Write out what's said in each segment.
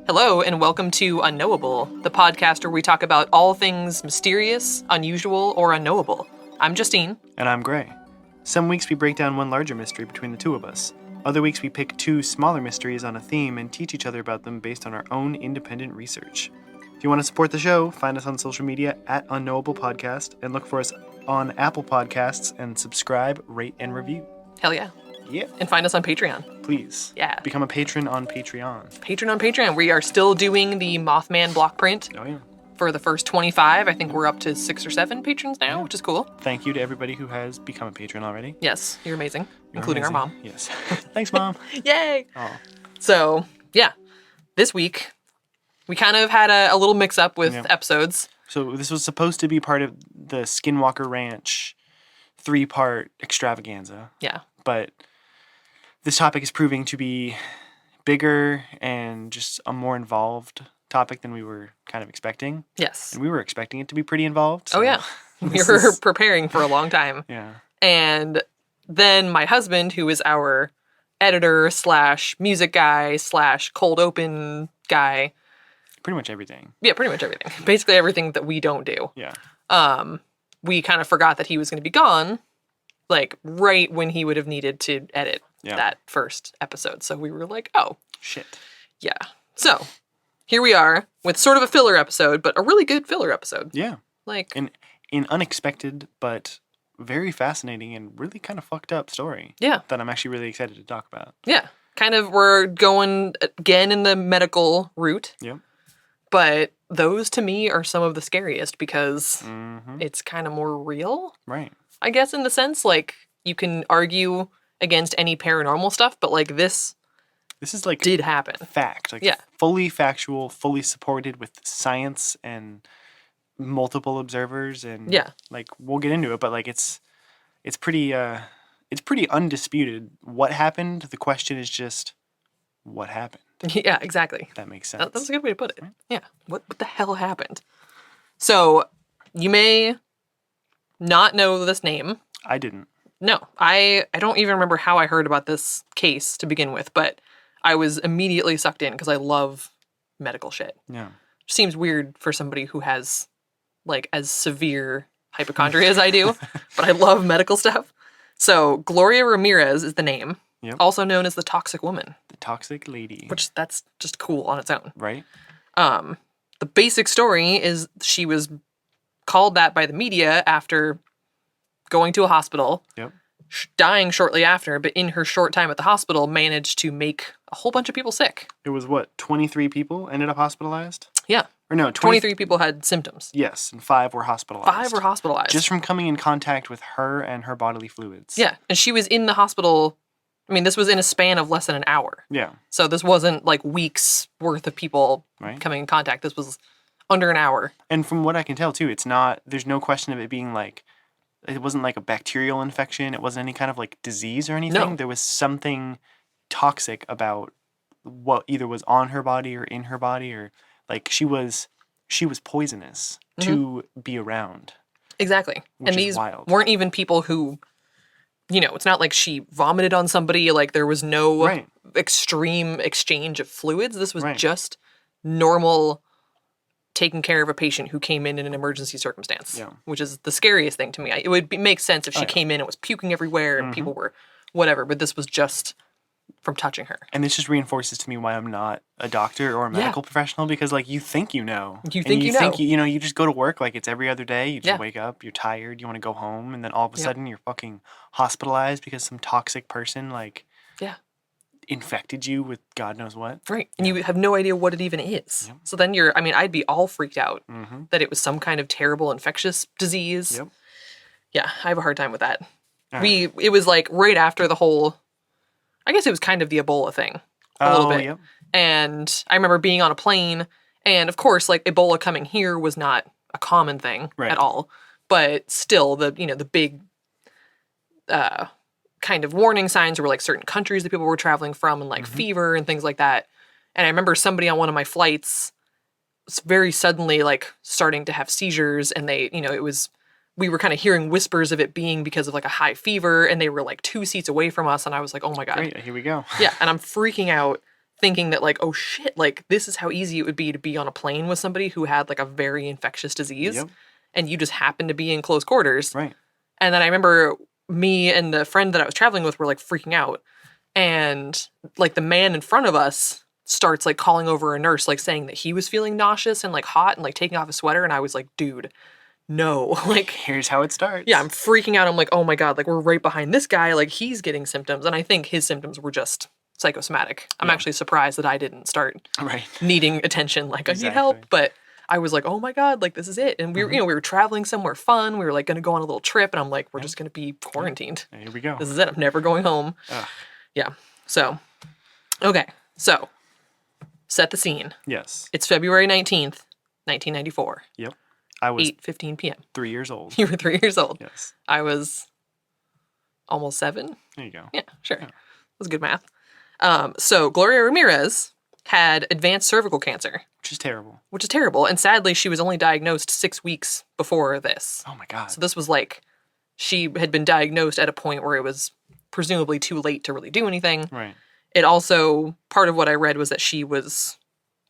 Hello, and welcome to Unknowable, the podcast where we talk about all things mysterious, unusual, or unknowable. I'm Justine. And I'm Gray. Some weeks we break down one larger mystery between the two of us. Other weeks we pick two smaller mysteries on a theme and teach each other about them based on our own independent research. If you want to support the show, find us on social media at UnknowablePodcast and look for us on Apple Podcasts and subscribe, rate, and review. Hell yeah. Yeah. And find us on Patreon. Please. Yeah. Become a patron on Patreon. Patron on Patreon. We are still doing the Mothman block print. Oh, yeah. For the first 25. I think we're up to 6 or 7 patrons now, which is cool. Thank you to everybody who has become a patron already. Yes, you're amazing. You're including amazing. Our mom. Yes. Thanks, Mom. Yay! Oh. So, yeah. This week, we kind of had a little mix-up with episodes. So this was supposed to be part of the Skinwalker Ranch 3-part extravaganza. Yeah. But this topic is proving to be bigger and just a more involved topic than we were kind of expecting. Yes. And we were expecting it to be pretty involved. So oh, yeah. We were preparing for a long time. Yeah. And then my husband, who is our editor / music guy / cold open guy. Pretty much everything. Yeah, pretty much everything. Basically everything that we don't do. Yeah. We kind of forgot that he was going to be gone, like right when he would have needed to edit that first episode. So we were like, oh. Shit. Yeah. So here we are with sort of a filler episode, but a really good filler episode. Yeah. Like an unexpected, but very fascinating and really kind of fucked up story. Yeah. That I'm actually really excited to talk about. Yeah. Kind of we're going again in the medical route. Yep. But those to me are some of the scariest because it's kind of more real. Right. I guess in the sense, like, you can argue against any paranormal stuff, but like this is like did happen. Fact. Like fully factual, fully supported with science and multiple observers and like we'll get into it, but like it's pretty undisputed what happened. The question is just what happened. Yeah, exactly. That makes sense. That's a good way to put it. Right? Yeah. What the hell happened? So you may not know this name. I didn't. No, I don't even remember how I heard about this case to begin with, but I was immediately sucked in because I love medical shit. Yeah. Seems weird for somebody who has like as severe hypochondria as I do, but I love medical stuff. So Gloria Ramirez is the name, also known as the Toxic Woman. The Toxic Lady. Which that's just cool on its own. Right. The basic story is she was called that by the media after going to a hospital, dying shortly after, but in her short time at the hospital managed to make a whole bunch of people sick. It was what, 23 people ended up hospitalized? Yeah. Or no, 23 people had symptoms. Yes, and 5 were hospitalized. 5 were hospitalized. Just from coming in contact with her and her bodily fluids. Yeah, and she was in the hospital, I mean, this was in a span of less than an hour. Yeah. So this wasn't like weeks worth of people coming in contact. This was under an hour. And from what I can tell too, there's no question of it being like, it wasn't like a bacterial infection. It wasn't any kind of like disease or anything. No. There was something toxic about what either was on her body or in her body, or like she was poisonous to be around. Exactly. And these weren't even people who, it's not like she vomited on somebody. Like there was no extreme exchange of fluids. This was just normal taking care of a patient who came in an emergency circumstance, which is the scariest thing to me. It would make sense if she came in and was puking everywhere and people were whatever, but this was just from touching her. And this just reinforces to me why I'm not a doctor or a medical professional, because like you think you know. You think you just go to work like it's every other day. You just wake up, you're tired, you want to go home, and then all of a sudden you're fucking hospitalized because some toxic person infected you with God knows what. Right. And you have no idea what it even is. Yep. So then I'd be all freaked out that it was some kind of terrible infectious disease. Yep. Yeah, I have a hard time with that. It was like right after the whole, I guess it was kind of the Ebola thing a little bit. Yep. And I remember being on a plane and of course like Ebola coming here was not a common thing at all. But still the big kind of warning signs were like certain countries that people were traveling from and like fever and things like that. And I remember somebody on one of my flights very suddenly like starting to have seizures and they, we were kind of hearing whispers of it being because of like a high fever and they were like 2 seats away from us and I was like, oh my God. Great, here we go. Yeah. And I'm freaking out thinking that, like, oh shit, like, this is how easy it would be to be on a plane with somebody who had, like, a very infectious disease. Yep. And you just happen to be in close quarters. Right. And then I remember me and the friend that I was traveling with were, like, freaking out. And, like, the man in front of us starts, like, calling over a nurse, like, saying that he was feeling nauseous and, like, hot and, like, taking off his sweater. And I was like, dude, no. Like, here's how it starts. Yeah, I'm freaking out. I'm like, oh my God, like, we're right behind this guy. Like, he's getting symptoms. And I think his symptoms were just psychosomatic. I'm actually surprised that I didn't start needing attention. Like, I need help. But I was like, oh my God, like, this is it. And we were, we were traveling somewhere fun. We were, like, going to go on a little trip. And I'm like, we're just going to be quarantined. Here we go. This is it. I'm never going home. Yeah. So, okay. So, set the scene. Yes. It's February 19th, 1994. Yep. I was 8:15 p.m. 3 years old. You were 3 years old. Yes. I was almost 7. There you go. Yeah, sure. Yeah. That was good math. So Gloria Ramirez had advanced cervical cancer. Which is terrible. Which is terrible. And sadly, she was only diagnosed 6 weeks before this. Oh my God. So this was like, she had been diagnosed at a point where it was presumably too late to really do anything. Right. It also, part of what I read was that she was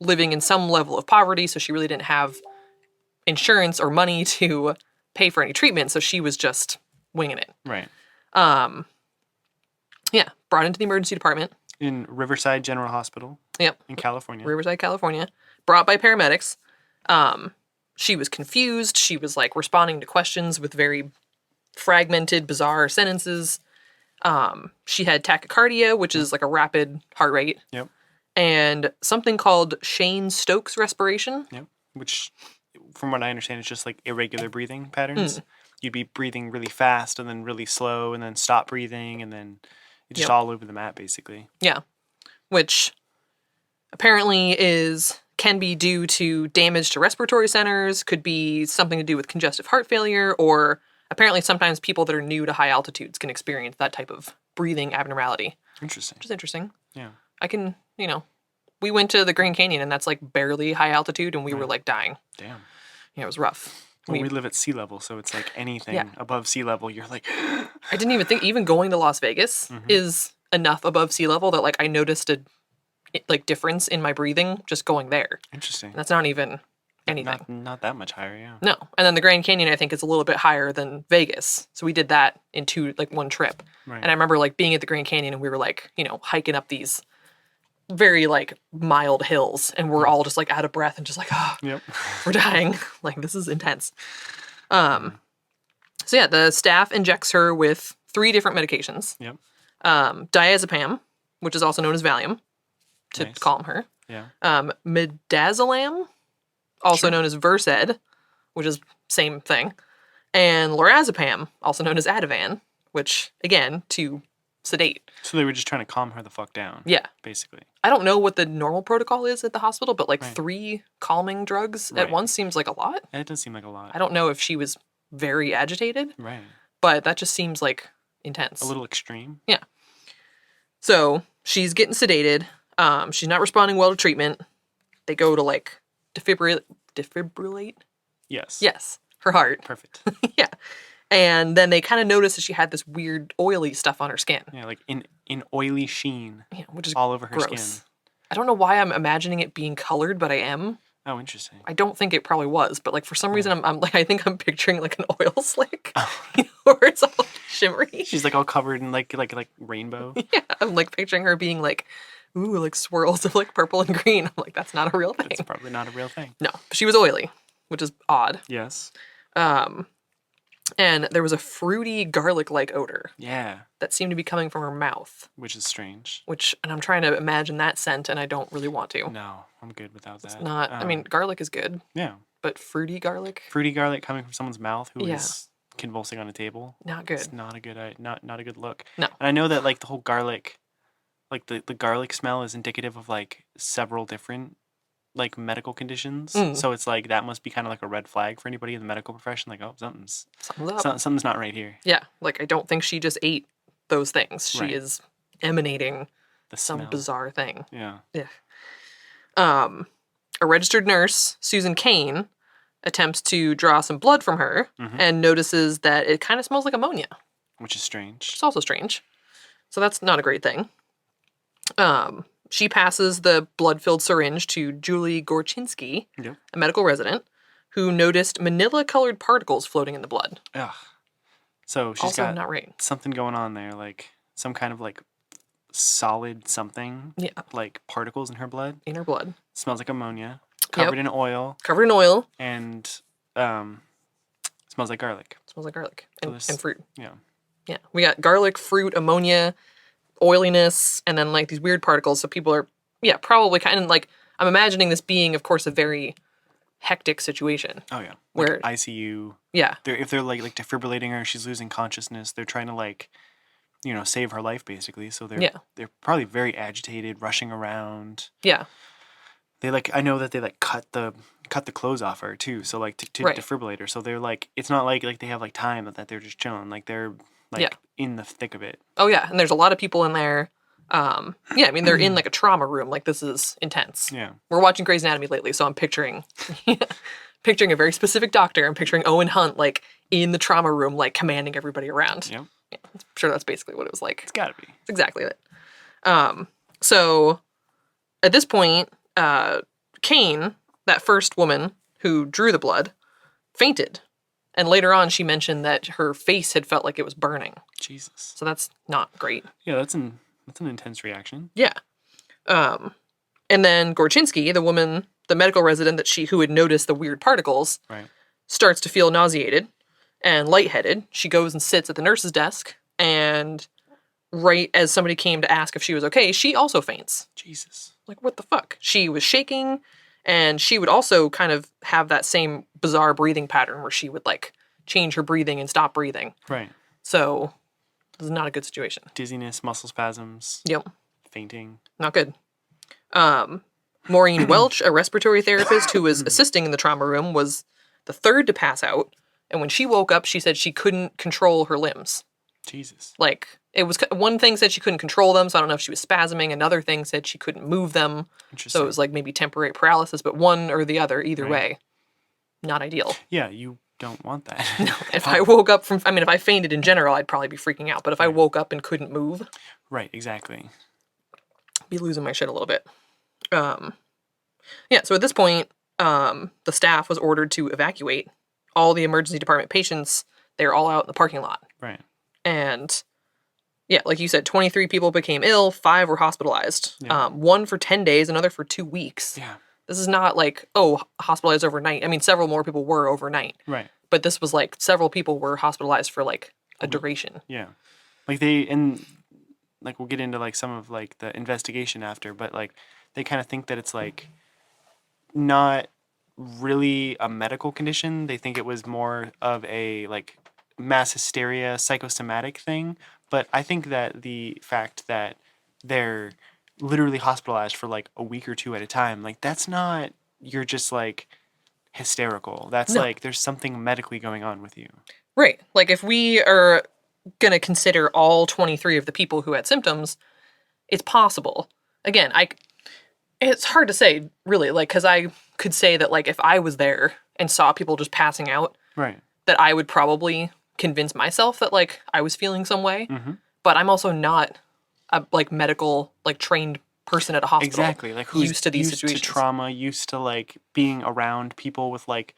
living in some level of poverty, so she really didn't have insurance or money to pay for any treatment, so she was just winging it. Right. Yeah, brought into the emergency department. In Riverside General Hospital. Yep. In California. Riverside, California. Brought by paramedics. She was confused. She was, like, responding to questions with very fragmented, bizarre sentences. She had tachycardia, which is like a rapid heart rate. Yep. And something called Shane-Stokes respiration. Yep. Which, from what I understand, is just like irregular breathing patterns. You'd be breathing really fast and then really slow and then stop breathing and then it's just all over the map, basically. Yeah. Which apparently can be due to damage to respiratory centers, could be something to do with congestive heart failure, or apparently sometimes people that are new to high altitudes can experience that type of breathing abnormality. Interesting. Which is interesting. Yeah. I can, we went to the Grand Canyon and that's like barely high altitude and we were like dying. Damn. Yeah, it was rough. Well, we live at sea level, so it's like anything above sea level, you're like... I didn't even think, even going to Las Vegas is enough above sea level that like I noticed a difference in my breathing just going there. Interesting. And that's not even anything. Not that much higher, yeah. No. And then the Grand Canyon, I think, is a little bit higher than Vegas. So we did that in one trip. Right. And I remember like being at the Grand Canyon and we were like, hiking up these very like mild hills and we're all just like out of breath and just like, we're dying. Like, this is intense. So yeah, the staff injects her with 3 different medications. Yep. Diazepam, which is also known as Valium, to calm her. Yeah. Midazolam, also known as Versed, which is same thing. And lorazepam, also known as Ativan, which, again, to sedate. So they were just trying to calm her the fuck down. Yeah. Basically. I don't know what the normal protocol is at the hospital, but like 3 calming drugs at once seems like a lot. It does seem like a lot. I don't know if she was very agitated. Right. But that just seems like intense. A little extreme. Yeah. So she's getting sedated. She's not responding well to treatment. They go to like defibrillate? Yes. Yes. Her heart. Perfect. Yeah. And then they kind of noticed that she had this weird oily stuff on her skin. Yeah, like in oily sheen. Yeah, which is all over her gross. skin. I don't know why I'm imagining it being colored, but I am. Oh, interesting. I don't think it probably was, but like for some reason I'm like, I think I'm picturing like an oil slick, where it's all shimmery. She's like all covered in like rainbow. Yeah, I'm like picturing her being like, ooh, like swirls of like purple and green. I'm like, that's not a real thing. It's probably not a real thing. No, but she was oily, which is odd. Yes. And there was a fruity garlic-like odor. Yeah. That seemed to be coming from her mouth. Which is strange. And I'm trying to imagine that scent, and I don't really want to. No, I'm good without that. It's not, I mean, garlic is good. Yeah. But fruity garlic? Fruity garlic coming from someone's mouth who is convulsing on a table. Not good. It's not a good, not a good look. No. And I know that like the whole garlic, like the garlic smell is indicative of like several different like medical conditions. So it's like that must be kind of like a red flag for anybody in the medical profession. Like, oh, something's up. Something's not right here. Yeah, like I don't think she just ate those things. She is emanating some bizarre thing. Yeah. Yeah. A registered nurse, Susan Kane, attempts to draw some blood from her and notices that it kind of smells like ammonia. Which is strange. It's also strange. So that's not a great thing. she passes the blood-filled syringe to Julie Gorczynski, a medical resident, who noticed manila-colored particles floating in the blood. Ugh. So she's also got not right. something going on there, like some kind of like solid something. Yeah. Like particles in her blood. In her blood. Smells like ammonia. Covered in oil. Covered in oil. And smells like garlic. Smells like garlic. And fruit. Yeah. Yeah. We got garlic, fruit, ammonia, oiliness, and then like these weird particles. So people are, probably kind of like, I'm imagining this being, of course, a very hectic situation. Oh, yeah. Where like ICU. Yeah. If they're like defibrillating her, she's losing consciousness. They're trying to like, save her life basically. So they're probably very agitated, rushing around. Yeah. They I know that they cut the clothes off her too. So like to defibrillate her. So they're like, it's not like they have like time that they're just chilling. Like they're in the thick of it. Oh yeah. And there's a lot of people in there. I mean, they're in like a trauma room. Like this is intense. Yeah. We're watching Grey's Anatomy lately, so I'm picturing a very specific doctor. I'm picturing Owen Hunt like in the trauma room, like commanding everybody around. Yep. Yeah, I'm sure that's basically what it was like. It's gotta be. It's exactly it. So at this point, Kane, that first woman who drew the blood, fainted. And later on, she mentioned that her face had felt like it was burning. Jesus. So that's not great. Yeah, that's an intense reaction. Yeah. And then Gorczynski, the medical resident who had noticed the weird particles, starts to feel nauseated and lightheaded. She goes and sits at the nurse's desk, and right as somebody came to ask if she was okay, she also faints. Jesus. Like, what the fuck? She was shaking, and she would also kind of have that same bizarre breathing pattern where she would, like, change her breathing and stop breathing. Right. So, this is not a good situation. Dizziness, muscle spasms. Yep. Fainting. Not good. Maureen Welch, a respiratory therapist who was assisting in the trauma room, was the third to pass out. And when she woke up, she said she couldn't control her limbs. Jesus. Like, it was one thing said she couldn't control them, so I don't know if she was spasming. Another thing said she couldn't move them. So it was like maybe temporary paralysis, but one or the other, either way, not ideal. Yeah, you don't want that. No, if I woke up if I fainted in general, I'd probably be freaking out. But if I woke up and couldn't move. Right, exactly. I'd be losing my shit a little bit. So at this point, the staff was ordered to evacuate all the emergency department patients. They were all out in the parking lot. Right. And, like you said, 23 people became ill, 5 were hospitalized. Yeah. 1 for 10 days, another for 2 weeks. Yeah. This is not like, hospitalized overnight. I mean, several more people were overnight. Right. But this was like, several people were hospitalized for like a duration. Yeah. Like we'll get into like some of like the investigation after, but like they kind of think that it's like not really a medical condition. They think it was more of a like mass hysteria, psychosomatic thing. But I think that the fact that they're literally hospitalized for like a week or 2 at a time, like that's not, you're just like hysterical. That's like there's something medically going on with you. Right. Like if we are going to consider all 23 of the people who had symptoms, it's possible. Again, it's hard to say really, like, because I could say that like if I was there and saw people just passing out, right, that I would probably convince myself that like I was feeling some way. Mm-hmm. But I'm also not a like medical like trained person at a hospital. Exactly, like who's used to these situations, to trauma, used to like being around people with like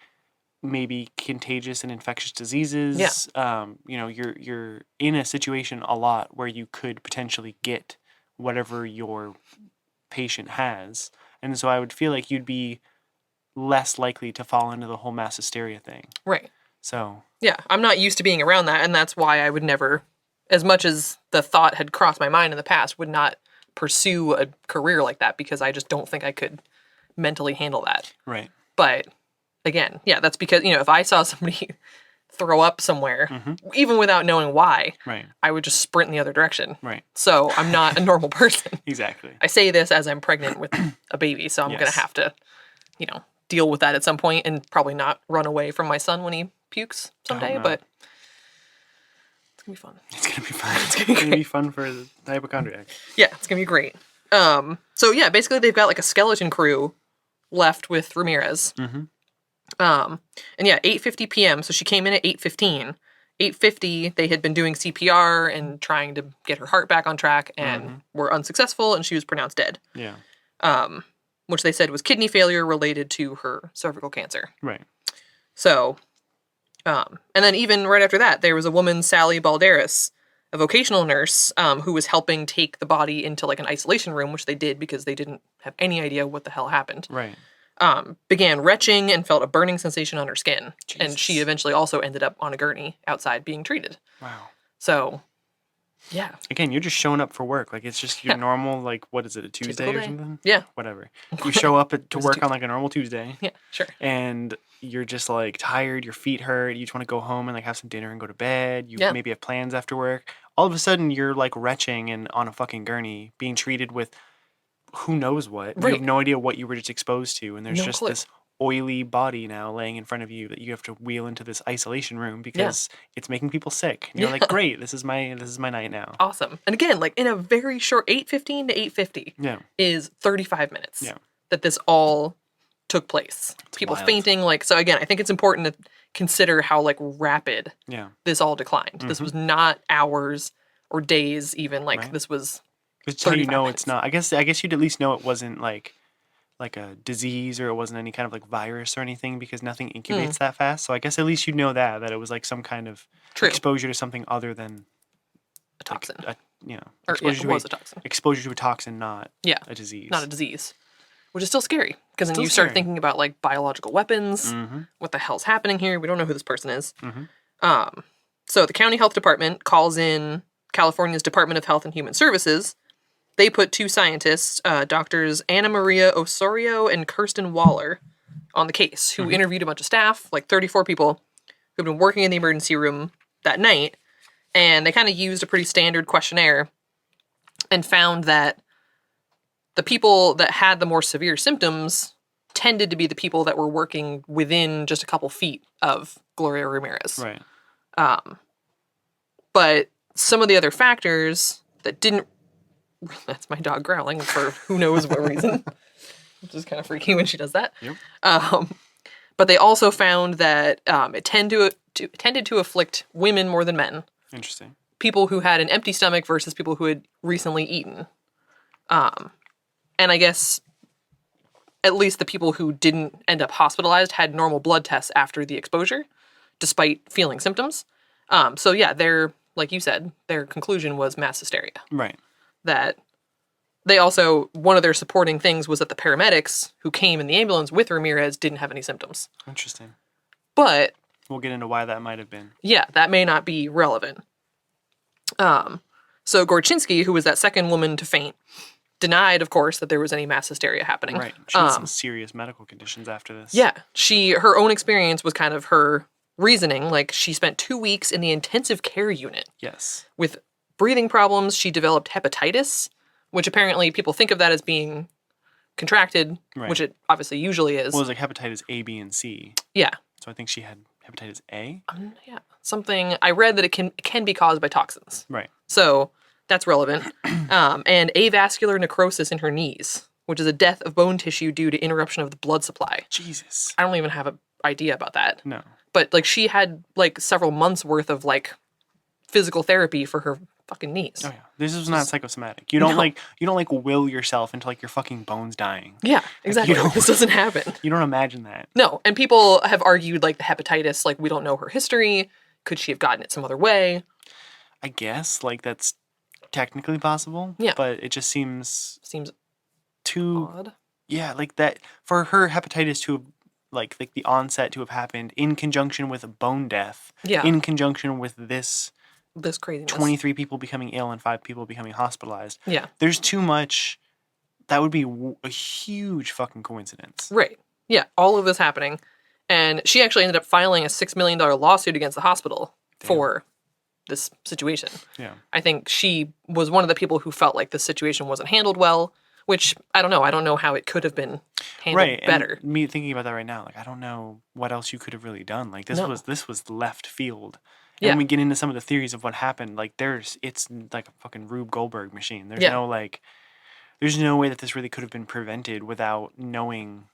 maybe contagious and infectious diseases. Yeah. You're in a situation a lot where you could potentially get whatever your patient has, and so I would feel like you'd be less likely to fall into the whole mass hysteria thing. Right. So yeah, I'm not used to being around that, and that's why I would never, as much as the thought had crossed my mind in the past, would not pursue a career like that because I just don't think I could mentally handle that. Right. But again, that's because, if I saw somebody throw up somewhere, even without knowing why, right, I would just sprint in the other direction. Right. So I'm not a normal person. Exactly. I say this as I'm pregnant with a baby, so I'm going to have to, deal with that at some point and probably not run away from my son when he pukes someday, but it's going to be fun. It's going to be fun. It's going to be fun for the hypochondriac. Yeah, it's going to be great. So yeah, basically they've got like a skeleton crew left with Ramirez. Mm-hmm. And yeah, 8:50 p.m. So she came in at 8:15, 8:50, they had been doing CPR and trying to get her heart back on track and were unsuccessful, and she was pronounced dead. Yeah. Which they said was kidney failure related to her cervical cancer. Right. So, and then even right after that, there was a woman, Sally Balderas, a vocational nurse, who was helping take the body into like an isolation room, which they did because they didn't have any idea what the hell happened. Right. Began retching and felt a burning sensation on her skin. Jesus. And she eventually also ended up on a gurney outside being treated. Wow. So, yeah. Again, you're just showing up for work. Like, it's just your normal, like, what is it, a Tuesday or something? Yeah. Whatever. You show up to work on, like, a normal Tuesday. Yeah, sure. And you're just, like, tired, your feet hurt, you just want to go home and, like, have some dinner and go to bed. You maybe have plans after work. All of a sudden, you're, like, retching and on a fucking gurney, being treated with who knows what. Right. You have no idea what you were just exposed to. And there's just this oily body now laying in front of you that you have to wheel into this isolation room because it's making people sick. And you're like, great, this is my night now. Awesome. And again, like in a very short 8:15 to 8:50 is 35 minutes that this all took place. It's people wild. Fainting, like, so again, I think it's important to consider how like rapid this all declined. This was not hours or days even, like this was It's how you know minutes. It's not. I guess you'd at least know it wasn't like a disease or it wasn't any kind of like virus or anything because nothing incubates that fast. So I guess at least you'd know that it was like some kind of exposure to something other than a toxin. Like it was a toxin. Exposure to a toxin, not a disease. Not a disease. Which is still scary because then you start thinking about like biological weapons. What the hell's happening here? We don't know who this person is. So the county health department calls in California's Department of Health and Human Services. They put two scientists, doctors Anna Maria Osorio and Kirsten Waller, on the case, who interviewed a bunch of staff, like 34 people, who've been working in the emergency room that night. And they kind of used a pretty standard questionnaire and found that the people that had the more severe symptoms tended to be the people that were working within just a couple feet of Gloria Ramirez. Right. But some of the other factors that didn't... That's my dog growling for who knows what reason. Which is kind of freaky when she does that. Yep. But they also found that it tended to afflict women more than men. Interesting. People who had an empty stomach versus people who had recently eaten. And I guess at least the people who didn't end up hospitalized had normal blood tests after the exposure, despite feeling symptoms. So yeah, like you said, their conclusion was mass hysteria. Right. That they also, one of their supporting things was that the paramedics who came in the ambulance with Ramirez didn't have any symptoms. Interesting. But... We'll get into why that might have been. Yeah, that may not be relevant. So Gorczynski, who was that second woman to faint, denied, of course, that there was any mass hysteria happening. Right. She had some serious medical conditions after this. Yeah. Her own experience was kind of her reasoning. Like, she spent 2 weeks in the intensive care unit. Yes. With breathing problems. She developed hepatitis, which apparently people think of that as being contracted, which it obviously usually is. Well, it was like hepatitis A, B, and C. Yeah. So I think she had hepatitis A? Yeah. Something, I read that it can be caused by toxins. Right. So that's relevant. And avascular necrosis in her knees, which is a death of bone tissue due to interruption of the blood supply. Jesus. I don't even have an idea about that. No. But like she had like several months worth of like physical therapy for her fucking knees. Oh yeah. This is not psychosomatic. You don't will yourself into like your fucking bones dying. Yeah, exactly. This doesn't happen. You don't imagine that. No, and people have argued like the hepatitis, like we don't know her history. Could she have gotten it some other way? I guess like that's technically possible. Yeah. But it just seems too odd. Yeah, like that for her hepatitis to have like the onset to have happened in conjunction with a bone death. Yeah. In conjunction with this craziness. 23 people becoming ill and 5 people becoming hospitalized. Yeah. There's too much. That would be a huge fucking coincidence. Right. Yeah. All of this happening. And she actually ended up filing a $6 million lawsuit against the hospital for this situation. Yeah. I think she was one of the people who felt like the situation wasn't handled well, which I don't know. I don't know how it could have been handled better. And me thinking about that right now, like I don't know what else you could have really done. Like this was left field. And when we get into some of the theories of what happened, like it's like a fucking Rube Goldberg machine. There's there's no way that this really could have been prevented without knowing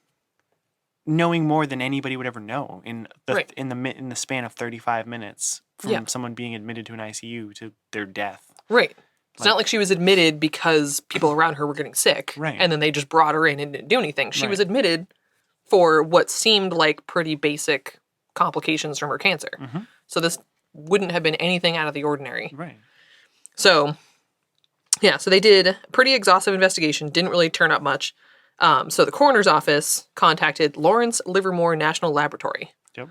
more than anybody would ever know in the span of 35 minutes from someone being admitted to an ICU to their death. Right. It's not like she was admitted because people around her were getting sick. Right. And then they just brought her in and didn't do anything. She was admitted for what seemed like pretty basic complications from her cancer. Mm-hmm. So this wouldn't have been anything out of the ordinary. Right. So, yeah, so they did a pretty exhaustive investigation, didn't really turn up much. So the coroner's office contacted Lawrence Livermore National Laboratory. Yep.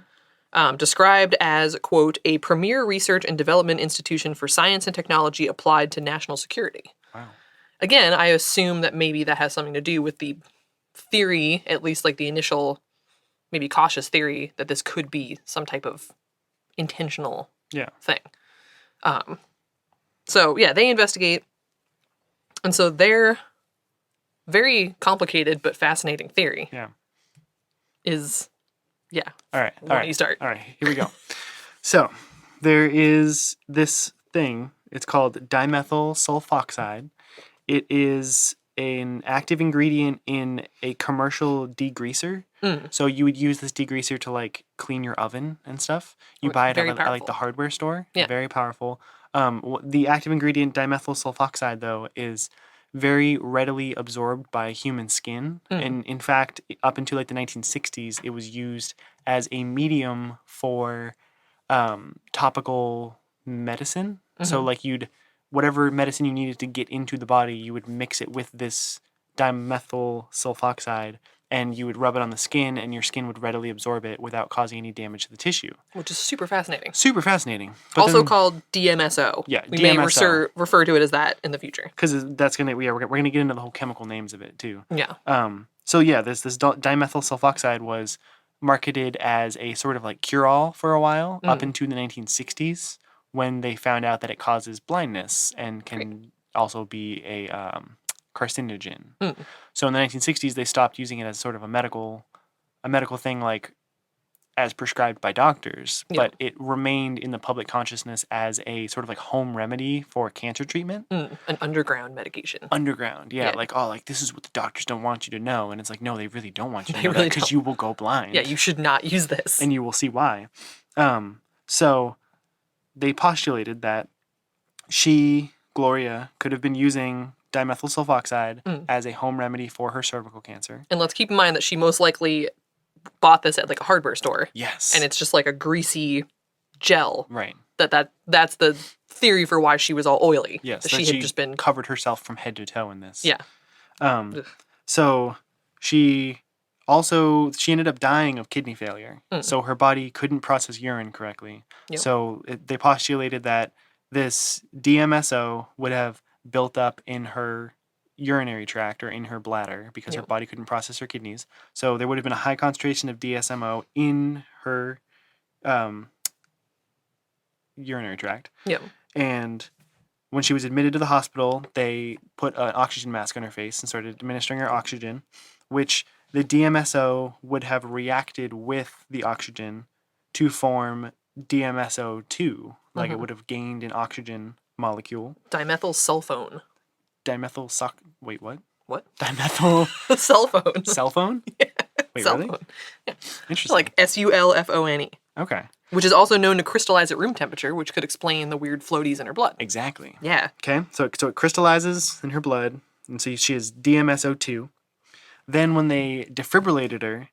Described as, quote, a premier research and development institution for science and technology applied to national security. Wow. Again, I assume that maybe that has something to do with the theory, at least like the initial, maybe cautious theory, that this could be some type of intentional thing. So, yeah, they investigate. And so their very complicated but fascinating theory is... Yeah. All right. Why don't you start? All right. Here we go. So there is this thing. It's called dimethyl sulfoxide. It is an active ingredient in a commercial degreaser. So you would use this degreaser to like clean your oven and stuff. You buy it at like the hardware store. Yeah. Very powerful. The active ingredient dimethyl sulfoxide though is very readily absorbed by human skin. And in fact, up until like the 1960s, it was used as a medium for topical medicine. So like whatever medicine you needed to get into the body, you would mix it with this dimethyl sulfoxide and you would rub it on the skin and your skin would readily absorb it without causing any damage to the tissue. Which is super fascinating. Super fascinating. But also called DMSO. Yeah, we DMSO. may refer to it as that in the future. Because that's we're gonna get into the whole chemical names of it too. Yeah. So yeah, this dimethyl sulfoxide was marketed as a sort of like cure-all for a while up into the 1960s when they found out that it causes blindness and can also be a carcinogen. So in the 1960s, they stopped using it as sort of a medical thing, like as prescribed by doctors, but it remained in the public consciousness as a sort of like home remedy for cancer treatment. An underground medication. Underground, yeah. Like, oh, like this is what the doctors don't want you to know. And it's like, no, they really don't want you to know that because you will go blind. Yeah, you should not use this. And you will see why. So they postulated that Gloria, could have been using dimethyl sulfoxide as a home remedy for her cervical cancer. And let's keep in mind that she most likely bought this at like a hardware store. Yes. And it's just like a greasy gel. Right. That's the theory for why she was all oily. Yes. She had just been covered herself from head to toe in this. Yeah. So she ended up dying of kidney failure. So her body couldn't process urine correctly. Yep. So they postulated that this DMSO would have built up in her urinary tract or in her bladder because her body couldn't process her kidneys. So there would have been a high concentration of DSMO in her urinary tract. Yep. And when she was admitted to the hospital, they put an oxygen mask on her face and started administering her oxygen, which the DMSO would have reacted with the oxygen to form DMSO2. Like it would have gained an oxygen molecule. Dimethyl sulfone. Wait, what? What? Dimethyl... Cell phone. Cell phone? Yeah. Wait, cell really? phone. Yeah. Interesting. Like SULFONE. Okay. Which is also known to crystallize at room temperature, which could explain the weird floaties in her blood. Exactly. Yeah. Okay, so it crystallizes in her blood, and so she has DMSO2. Then when they defibrillated her,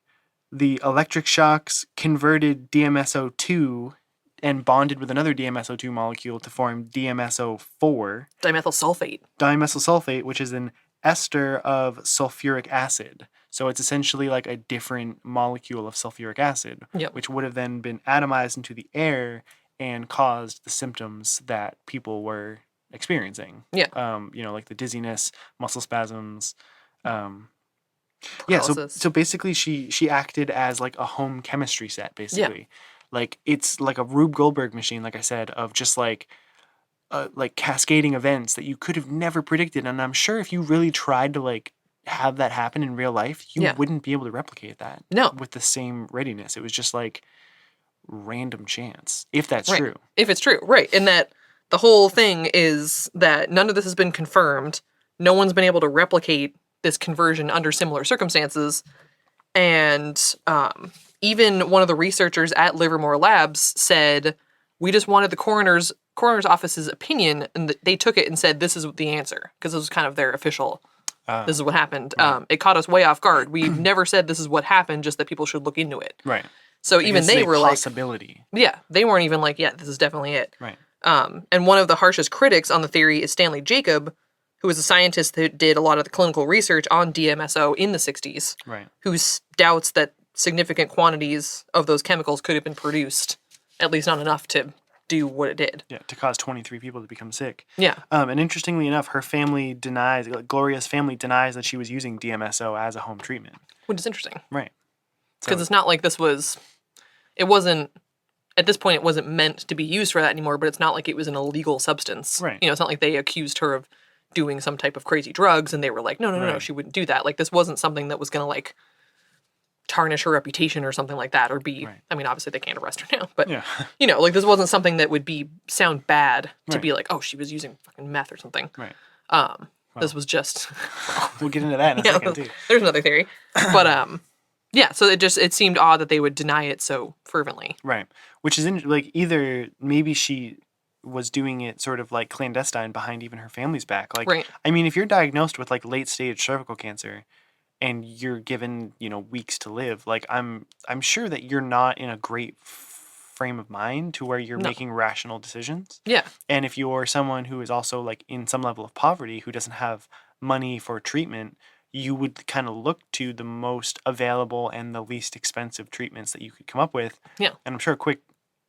the electric shocks converted DMSO2 and bonded with another DMSO2 molecule to form DMSO4. Dimethyl sulfate. Dimethyl sulfate, which is an ester of sulfuric acid. So it's essentially like a different molecule of sulfuric acid, which would have then been atomized into the air and caused the symptoms that people were experiencing. Yeah. Like the dizziness, muscle spasms. So basically she acted as like a home chemistry set, basically. Yeah. Like it's like a Rube Goldberg machine, like I said, of just like cascading events that you could have never predicted. And I'm sure if you really tried to like have that happen in real life, you wouldn't be able to replicate that. No. With the same readiness. It was just like random chance, if that's right. true. If it's true, right. And that the whole thing is that none of this has been confirmed. No one's been able to replicate this conversion under similar circumstances. And even one of the researchers at Livermore Labs said we just wanted the coroner's office's opinion, and they took it and said, this is the answer, because it was kind of their official, this is what happened. Right. It caught us way off guard. We never said this is what happened, just that people should look into it. Right. So even they were like... possibility. Yeah, they weren't even like, yeah, this is definitely it. Right. And one of the harshest critics on the theory is Stanley Jacob, who was a scientist that did a lot of the clinical research on DMSO in the 60s, right. who doubts that significant quantities of those chemicals could have been produced, at least not enough to do what it did. Yeah, to cause 23 people to become sick. Yeah. And interestingly enough, her family Gloria's family denies that she was using DMSO as a home treatment. Which is interesting. Right. Because it's not like it wasn't, at this point, it wasn't meant to be used for that anymore, but it's not like it was an illegal substance. Right. It's not like they accused her of doing some type of crazy drugs, and they were like, no, she wouldn't do that. Like, this wasn't something that was going to, like, tarnish her reputation or something like that, or be, right. I mean, obviously they can't arrest her now, but, like, this wasn't something that would sound bad to be like, oh, she was using fucking meth or something. Right. This was just... We'll get into that in a second, too. There's another theory. But, yeah, so it seemed odd that they would deny it so fervently. Right. Which is, either maybe she was doing it sort of, like, clandestine behind even her family's back. Like, right. I mean, if you're diagnosed with, like, late-stage cervical cancer and you're given, weeks to live, like, I'm sure that you're not in a great frame of mind to where you're making rational decisions. Yeah. And if you're someone who is also, like, in some level of poverty, who doesn't have money for treatment, you would kind of look to the most available and the least expensive treatments that you could come up with. Yeah. And I'm sure a quick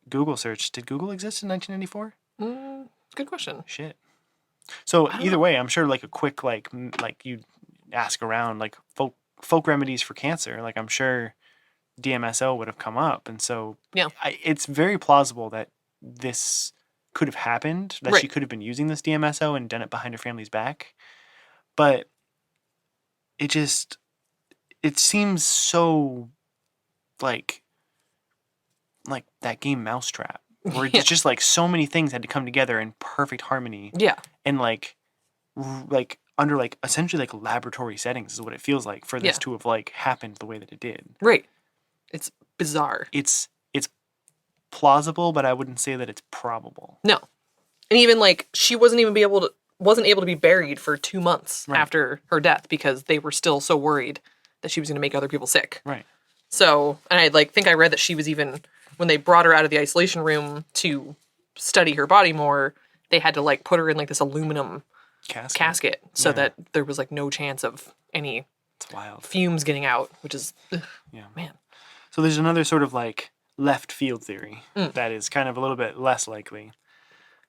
Google search, did Google exist in 1994? Good question. Shit. So either way, I'm sure like a quick, like you ask around, like folk remedies for cancer, like I'm sure DMSO would have come up. And so it's very plausible that this could have happened, that she could have been using this DMSO and done it behind her family's back. But it seems so like that game Mousetrap, where it's just like so many things had to come together in perfect harmony. Yeah. And like under like essentially like laboratory settings is what it feels like for this to have like happened the way that it did. Right. It's bizarre. It's plausible, but I wouldn't say that it's probable. No. And even like she wasn't able to be buried for 2 months after her death because they were still so worried that she was going to make other people sick. Right. So, and I think I read that she was even, when they brought her out of the isolation room to study her body more, they had to like put her in like this aluminum casket so that there was like no chance of any fumes getting out, which is, man. So there's another sort of like left field theory that is kind of a little bit less likely.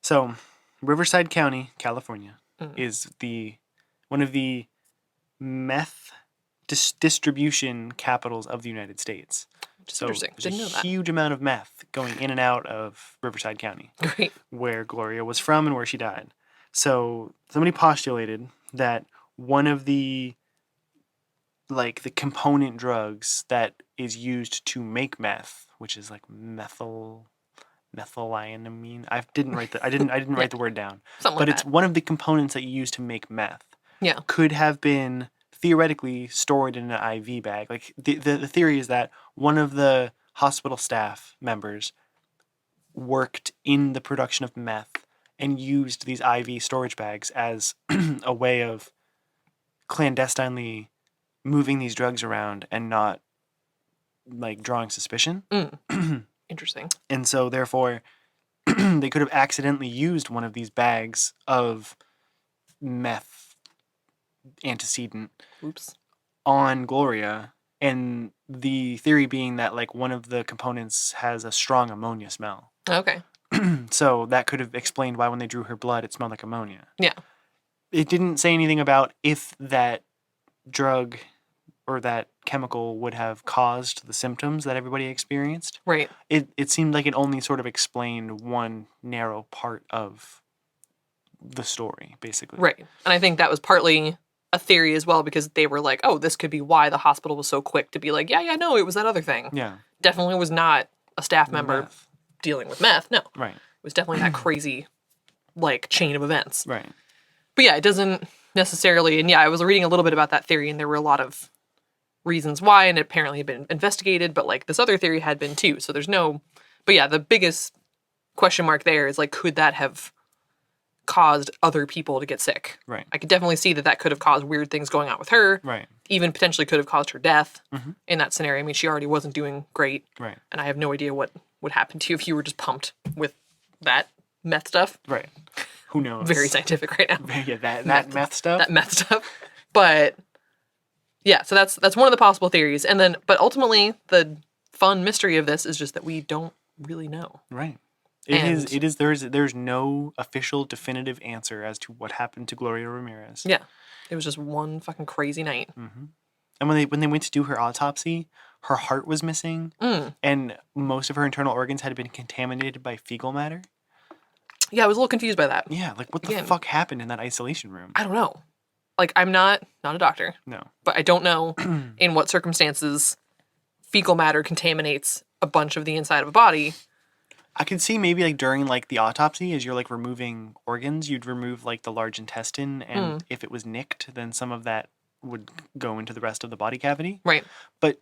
So Riverside County, California, is one of the meth distribution capitals of the United States. Which is interesting. There's a huge amount of meth going in and out of Riverside County, where Gloria was from and where she died. So somebody postulated that one of the the component drugs that is used to make meth, which is like methylamine. I didn't write the word down. But it's one of the components that you use to make meth. Yeah. Could have been theoretically stored in an IV bag. Like the theory is that one of the hospital staff members worked in the production of meth and used these IV storage bags as a way of clandestinely moving these drugs around and not like drawing suspicion. Interesting. And so therefore they could have accidentally used one of these bags of meth antecedent on Gloria, and the theory being that like one of the components has a strong ammonia smell. Okay. So that could have explained why when they drew her blood it smelled like ammonia. Yeah. It didn't say anything about if that drug or that chemical would have caused the symptoms that everybody experienced. Right. It seemed like it only sort of explained one narrow part of the story, basically. Right. And I think that was partly a theory as well, because they were like, oh, this could be why the hospital was so quick to be like, no, it was that other thing. Yeah. Definitely was not a staff member dealing with meth. No. Right. It was definitely that crazy, like, chain of events. Right. But yeah, it doesn't necessarily, and I was reading a little bit about that theory, and there were a lot of reasons why, and it apparently had been investigated, but like this other theory had been too, so there's no, but yeah, the biggest question mark there is, like, could that have caused other people to get sick? Right. I could definitely see that could have caused weird things going on with her. Right. Even potentially could have caused her death in that scenario. I mean, she already wasn't doing great. Right. And I have no idea what would happen to you if you were just pumped with that meth stuff. Right. Who knows? Very scientific right now. Yeah, that meth stuff? That meth stuff. But, yeah, so that's one of the possible theories. And then, but ultimately, the fun mystery of this is just that we don't really know. Right. It is. There's no official definitive answer as to what happened to Gloria Ramirez. Yeah. It was just one fucking crazy night. Mm-hmm. And when they went to do her autopsy, her heart was missing, and most of her internal organs had been contaminated by fecal matter. Yeah, I was a little confused by that. Yeah, like what the fuck happened in that isolation room? I don't know. Like, I'm not a doctor. No. But I don't know in what circumstances fecal matter contaminates a bunch of the inside of a body. I could see maybe like during like the autopsy, as you're like removing organs, you'd remove like the large intestine, and if it was nicked, then some of that would go into the rest of the body cavity. Right. But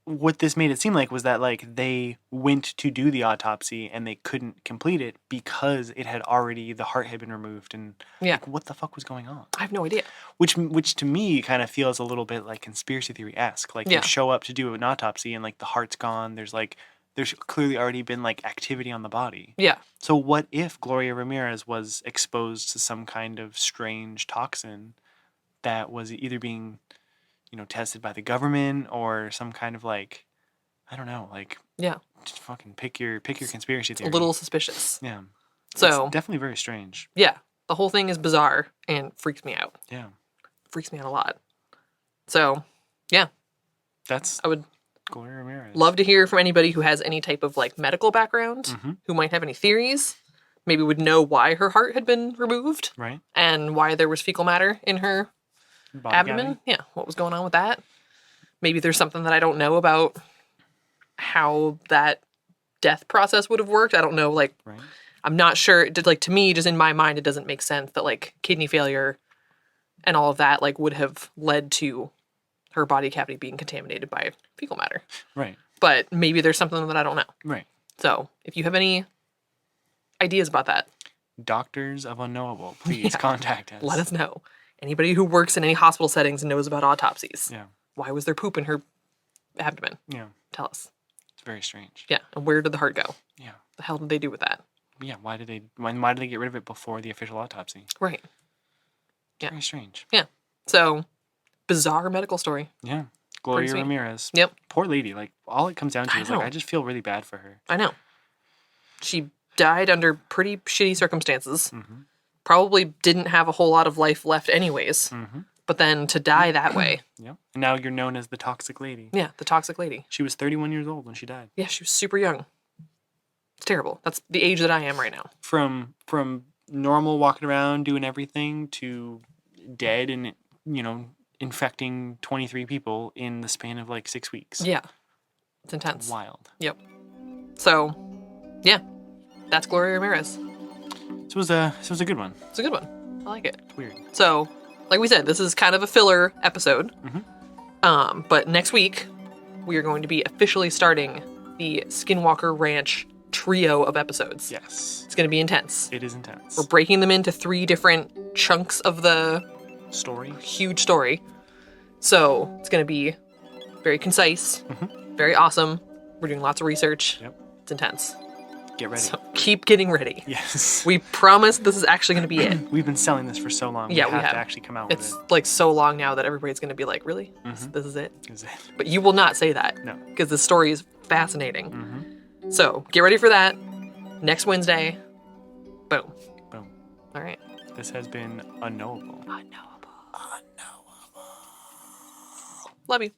what this made it seem like was that like they went to do the autopsy and they couldn't complete it because it had already, the heart had been removed, and like what the fuck was going on? I have no idea. Which to me kind of feels a little bit like conspiracy theory-esque. Like you show up to do an autopsy and like the heart's gone. There's clearly already been like activity on the body. Yeah. So what if Gloria Ramirez was exposed to some kind of strange toxin that was either being, tested by the government or some kind of like, I don't know, like just fucking pick your conspiracy theory. A little suspicious. Yeah. So it's definitely very strange. Yeah. The whole thing is bizarre and freaks me out. Yeah. Freaks me out a lot. So, yeah. I would Gloria Ramirez. Love to hear from anybody who has any type of like medical background, who might have any theories, maybe would know why her heart had been removed, right? And why there was fecal matter in her abdomen. Cavity. Yeah, what was going on with that? Maybe there's something that I don't know about how that death process would have worked. I don't know, like, I'm not sure. To me, just in my mind, it doesn't make sense that like kidney failure and all of that like would have led to her body cavity being contaminated by fecal matter. Right. But maybe there's something that I don't know. Right. So, if you have any ideas about that. Doctors of Unknowable, please contact us. Let us know. Anybody who works in any hospital settings and knows about autopsies. Yeah. Why was there poop in her abdomen? Yeah. Tell us. It's very strange. Yeah. And where did the heart go? Yeah. The hell did they do with that? Yeah. Why did they get rid of it before the official autopsy? Right. It's very strange. Yeah. So, bizarre medical story. Yeah. Gloria Ramirez. Yep. Poor lady. Like, all it comes down to is, like, I just feel really bad for her. I know. She died under pretty shitty circumstances. Probably didn't have a whole lot of life left anyways. But then to die that way. Yep. And now you're known as the toxic lady. Yeah, the toxic lady. She was 31 years old when she died. Yeah, she was super young. It's terrible. That's the age that I am right now. From normal walking around doing everything to dead and, infecting 23 people in the span of like 6 weeks. Yeah. It's intense. It's wild. Yep. So, yeah. That's Gloria Ramirez. This was a good one. It's a good one. I like it. It's weird. So, like we said, this is kind of a filler episode. But next week, we are going to be officially starting the Skinwalker Ranch trio of episodes. Yes. It's going to be intense. It is intense. We're breaking them into 3 different chunks of the huge story. So it's going to be very concise, very awesome. We're doing lots of research. Yep. It's intense. Get ready. So keep getting ready. Yes. We promise this is actually going to be it. We've been selling this for so long. Yeah, we have to actually come out with it. It's like so long now that everybody's going to be like, really? This is it? Is it? But you will not say that. No. Because the story is fascinating. So get ready for that. Next Wednesday. Boom. Boom. All right. This has been Unknowable. Love you.